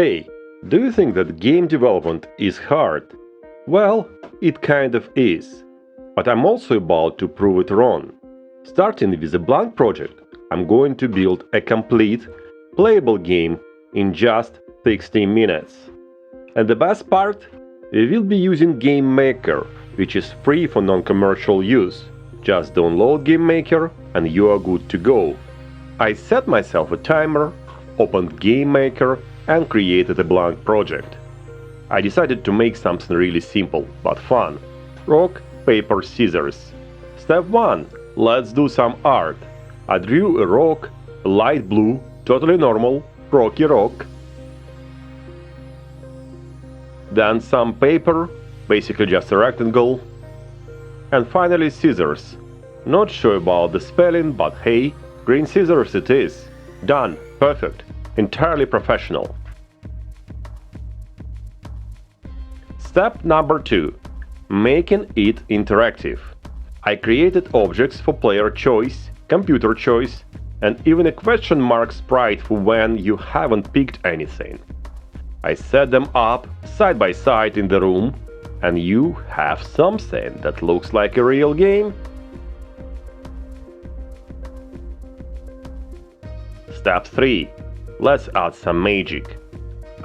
Hey, do you think that game development is hard? Well, it kind of is. But I'm also about to prove it wrong. Starting with a blank project, I'm going to build a complete, playable game in just 60 minutes. And the best part? We will be using GameMaker, which is free for non-commercial use. Just download GameMaker and you are good to go. I set myself a timer, opened GameMaker and created a blank project. I decided to make something really simple but fun. Rock, paper, scissors. Step 1. Let's do some art. I drew a rock, a light blue, totally normal, rocky rock. Then some paper, basically just a rectangle. And finally scissors. Not sure about the spelling, but hey, green scissors it is. Done. Perfect. Entirely professional. Step number 2. Making it interactive. I created objects for player choice, computer choice, and even a question mark sprite for when you haven't picked anything. I set them up side by side in the room, and you have something that looks like a real game. Step 3. Let's add some magic.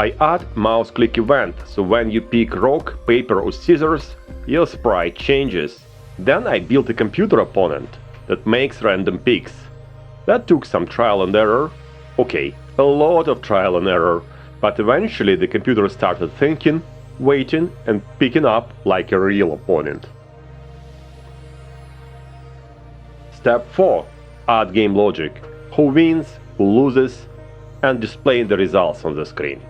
I add mouse click event, so when you pick rock, paper or scissors, your sprite changes. Then I built a computer opponent that makes random picks. That took some trial and error. Okay, a lot of trial and error, but eventually the computer started thinking, waiting and picking up like a real opponent. Step 4. Add game logic. Who wins, who loses, and displaying the results on the screen.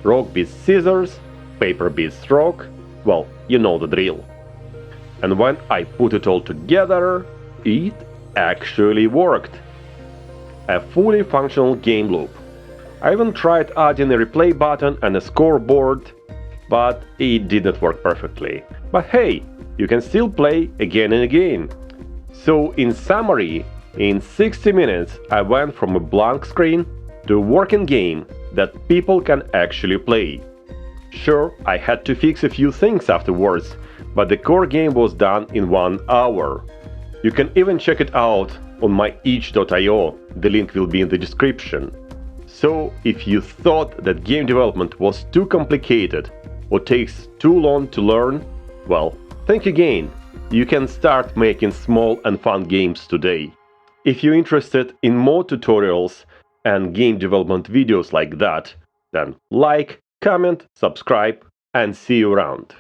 Rock beats scissors, paper beats rock, well, you know the drill. And when I put it all together, it actually worked. A fully functional game loop. I even tried adding a replay button and a scoreboard, but it didn't work perfectly. But hey, you can still play again and again. So in summary, in 60 minutes I went from a blank screen to a working game that people can actually play. Sure, I had to fix a few things afterwards, but the core game was done in 1 hour. You can even check it out on my itch.io, the link will be in the description. So, if you thought that game development was too complicated or takes too long to learn, well, think again. You can start making small and fun games today. If you're interested in more tutorials and game development videos like that, then like, comment, subscribe, and see you around.